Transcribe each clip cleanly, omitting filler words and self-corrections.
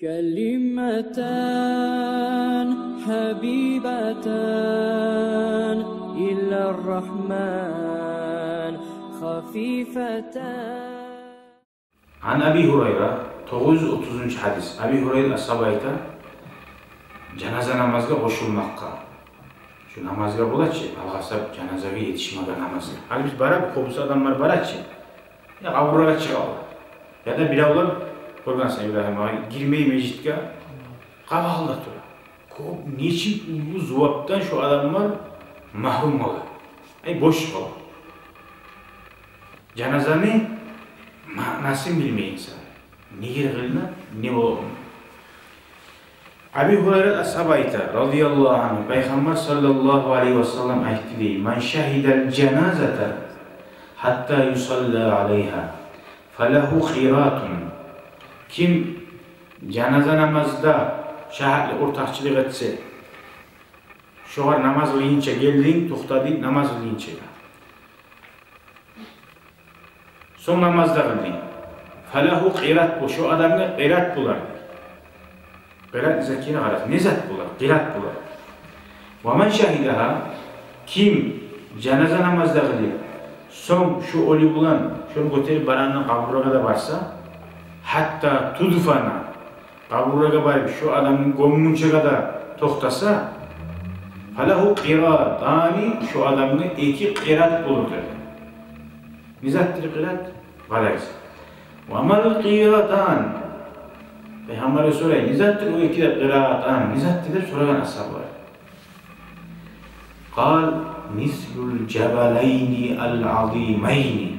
كلمتان حبيبتان إلى الرحمن خفيفتان. عن أبي هريرة 930 hadis. Abi Hureyre ashab ayta janaza namazga qo'shilmoqqa. Shu namazga bo'lachi, alg'asab janazaga yetishmagan namazga. Hali biz barab ko'p odamlar barachi. Ya qabrga chiqadi. Ya da birovlar ko'rgansan İbrahim aka girmey mecitga qavalda turadi. Ko'p nechun bu zavobdan shu odamlar mahrum bo'ladi. Ay bo'sh qoladi. Janazani ma'nosini bilmaysan. Nega qilma, ne bo'ladi? Abi Hurayra ashab ayta radhiyallohu anhu payg'ambar sallallohu alayhi vasallam aytdi: "Man shahidal janazata hatta yusalla alayha falahu qiratun." Kim janaza namazida shahidlik o'rtoqchilik etsa, sho'ar namoz o'yincha kelding, to'xtading, namoz o'yincha. So'ng namozda qilding. Falahu qirat bu, shu odamga qirat bo'lar. Qirat zakira g'araz, nezat bo'lar, qirat bo'lar. Va man shahidaha, kim janaza namozda qildi, so'ng shu o'li bilan shuni ko'tarib baranning qabriga da borsa, hatta tudfana qabriga borib shu odamning go'mmunchaga da to'xtasa, falahu qiratani, shu odamga ikki qirat bo'ladi. Nezatdir qirat? G'araz. Va mal qiratan. Peygamber so'raydi, nezatdir u ikki qiratan, nezatdir deb so'ragan ashablar. Qal mislul jabalayni al-azimayni.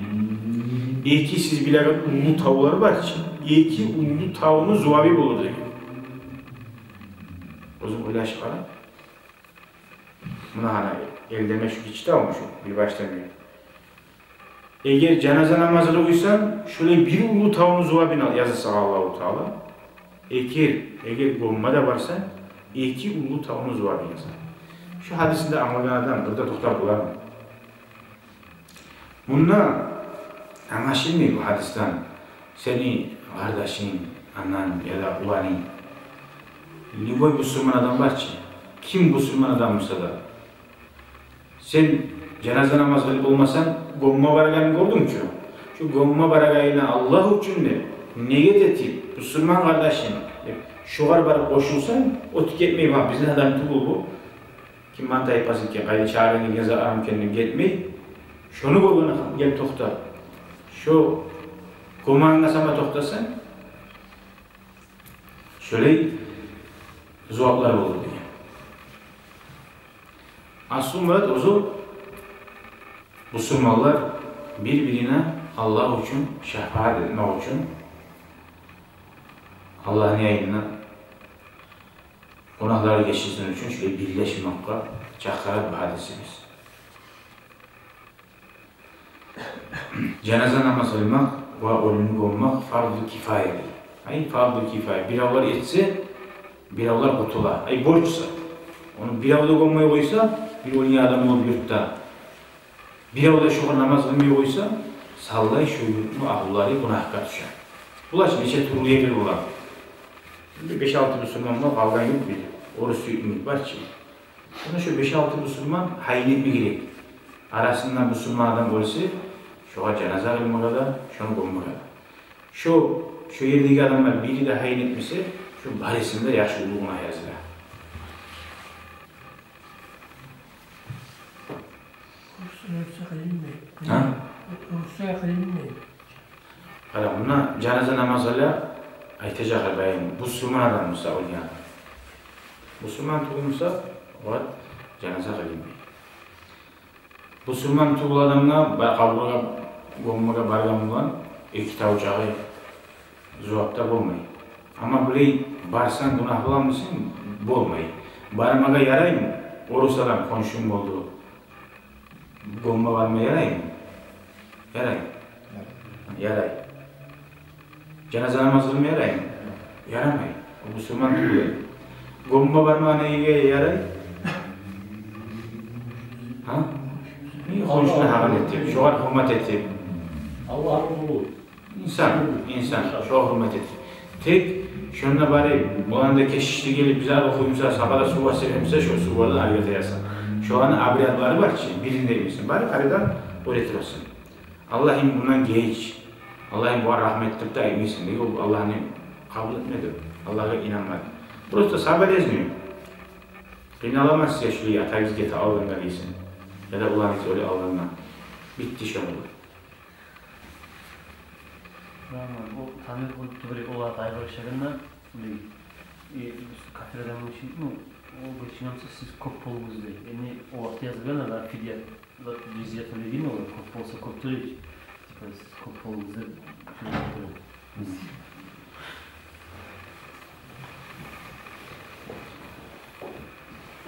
İki siz bilagan ulu tavlar barchi. İki ulu tavning zuvabi bo'ladi. O'zim o'ylashib qara. Mana hana eldeme shu kichikda shu bir başdan beri. Eğer cenaze namazını uysan, şöyle bir ulu tavını zuvabini yazısa Allah-u Teala. Eğer gommada varsa, iki ulu tavını zuvabini yazar. Şu hadisinde anlayan adam burada toxtab bular mı? Bununla anlaşılmıyor bu hadisten. Seni kardeşin, anan ya da ulanın. Ne boy Müslüman adam var ki? Kim Müslüman adamsa da? Sen cenaze namazı kılıp olmasan, gomma baragayını gördün ki? Şu gomma baragayına Allah için de niyet etip, Müslüman kardeşin, şuar barıp koşulsan, o tüketmeyi var. Bizden adam tuğul bu. Kim mantayı pasın ki, kaydı çağırın yazar aram kendini getmeyi. Şunu koyduğuna gel toxta. Şu gomanına sama toxtasan, şöyle zuaplar olur diye. Asıl murat ozu, Müslümanlar birbirine Allah için şefaat etmek için Allah'ın yayınına günahları geçirsin için şöyle birleşmekle çakarak bir hadisimiz. Cenaze namazı kılmak ve ölümü olmak farz-ı kifayedir. Ay farz-ı kifaye. Bir avlar etse, bir avlar kutula. Ay borçsa. Onu bir avda olmaya koysa, bir ölü adam olur yurtta. Bir avda şu namaz kılmaya koysa, sallay şu yurtmu ahulları günahka düşer. Bulaş neçe turluya bir bulan. 5-6 Müslümanlar kavgan yok bir. Oruç ümit var ki. Buna şu 5-6 Müslüman hayn etme gerek. Arasından Müslüman adam olsa, şuna cenaze kılmaya da, şunu koymaya da. Şu yerdeki adamlar biri de hayn etmese, şu barisinde yaşı uluğuna yazılar. Ha? Hala buna cenaze namazıyla aytacak bayım. Müslüman adam olsa olyan. Müslüman tuğulsa o cenaze kılınmıyor. Müslüman tuğul adamla kabrga gommaga bargan bulan iki tavucağı zuapta bolmay. Ama böyle barsan günah bulan mısın? Bolmay. Barmaga yaray mı? Orus adam konuşum oldu. Gomma barma yaray mı? Yaray. Yaray. Cenaze namazı kılmaya yaray mı? Yaramay. O Müslüman tuğul. Gomma barma neye yaray? Ha? Niye konuşuna hagal etti? Şu an hürmet etti. Allah'ın kulu. İnsan. Şu hürmet etti. Tek Şununla bari bu anda keşişli gelip bize okuyumsa, sabahda su vasifemse şu su vardı ariyata yazsa. Şu an abriyatları var ki birinde bilsin. Bari aradan öğretir olsun. Allah'ım bundan geç. Allah'ım bu rahmetlik da eminsin diye Allah'ın kabul etmedi. Allah'a inanmadı. Burası da sabah ezmiyor. Beni alamaz ya şu yatağı gete alınma değilsin. Ya da ulan öyle alınma. Bitti şu an. O tanrı böyle olarak ayrılışlarında kafirden bir şey mi? O geçiyorsa siz kopolunuz değil. Yani o vakti yazılan da fidye cizyet öyle değil mi olur? Kopolsa koptuğu için. Siz kopolunuzu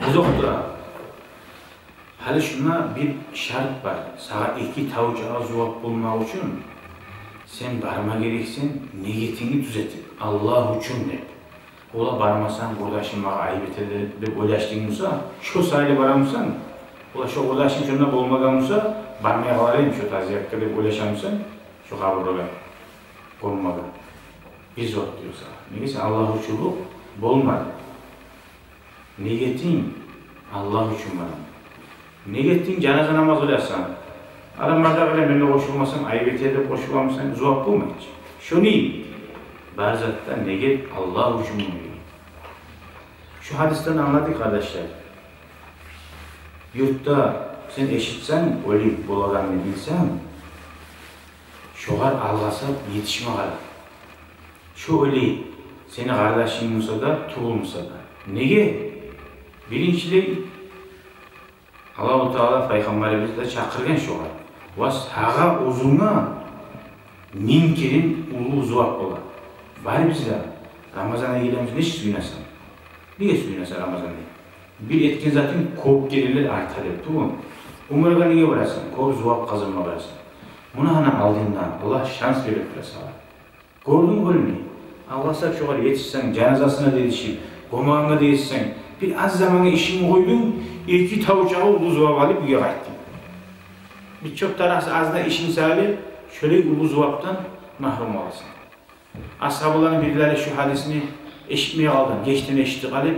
Uzakta. Hali şuna bir şart var. Sana iki tavucağa cevap bulmak için sen barma gereksin, niyetini düzeltip Allah için de. Ola barmasan burada şimdi bana ayıp etedir de oylaştığınızsa, şu sahile baramısan, ola şu oylaştığın şundan bulmaganımsa, barmaya kalayım şu taziyakta de oylaşamısan, şu kaburada konmaga. Biz ot diyorsa. Neyse Allah için bu bulmadı. Niyetin Allah için bana. Niyetin cenaze namaz olaysan, adamlarda öyle benimle koşulmasan, ayıp etedir koşulmasan, zuhap bulmayacak. Şu neyim? Barzatta niyet Allah için bunu. Şu hadisten anladık kardeşler. Yurtta sen eşitsen, öyle bulaganını bilsen, şoğar algasa yetişme kadar. Şu öyle seni kardeşin olsa da, tuğulmasa da. Nege? Birinçili Allah-u Teala Peygamberimiz de çakırgen şoğar. Vas haga uzunga ninkirin ulu zuak ola. Bari bizde Ramazan'a gelemiz ne suyunasan? Niye suyunasan Ramazan'da? Bir etkin zaten kop gelirler artar hep, değil mi? Umurga niye varasın? Kop zuak kazanma varasın. Bunu hani aldığından Allah şans verir sana. Gördün mü? Allah sana şu kadar yetişsen, cenazasına da yetişip, komağına da yetişsen, bir az zamana işini koydun, iki tavucağı ulu zuak alıp bir yakattın. Birçok tarafı az da işin sahibi, şöyle ulu zuaktan mahrum olasın. Ashab-ların birileri şu hadisini eşitmeye aldı. Geçtiğini eşitlik alıp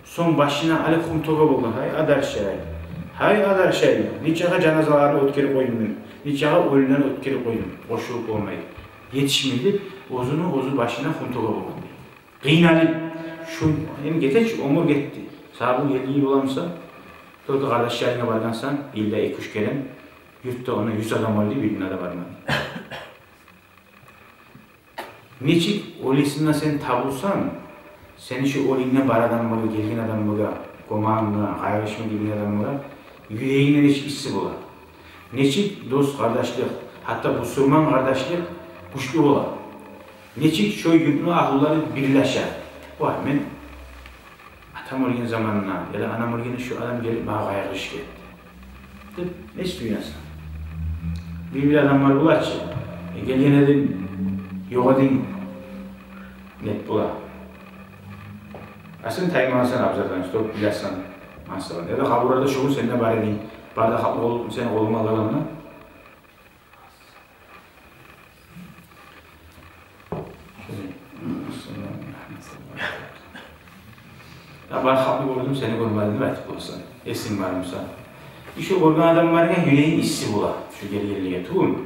son başına alıp kumtoga buldun. Hay adar şey. Hay adar şey. Niçağa cenazalarını ötkeri koydum. Niçağa ölülerini ötkeri koydum. Boşluk olmayı. Yetişmeyip ozu başına kumtoga buldun. Kıynalıp şu hem getir şu omur gitti. Sahabın yediği olamsa orada kardeşlerine vargansan illa 2-3 kere yurtta ona 100 adam oldu bir bin adam varmadı. Neçik olisinden sen tabulsan, seni şu olinle baradan bana, gelgin adam bana, komağınla, kaygaşma gelgin adam bana, yüreğinden hiç hissi bula. Neçik dost kardeşlik, hatta bu Müslüman kardeşlik güçlü ola. Neçik şu yüklü ahulları birleşer. O hemen atam olgen zamanına ya da anam olgen şu adam gelip bana kaygaş geldi. Ne istiyorsun? Bir adamlar bulaç. Gelgin edin. Yok edin net bula. Aslında taymansan abzardan, stop bilasan masalan. Ya da kaburada şunu seninle bari edin. Barda kapı olup senin koluma alalımla. Ya bana kapı gördüm seni görmedim belki olsan. Esin varmışsa. İşte görgen adam var ya yüreğin hissi bula. Şu geri geriye tuğum.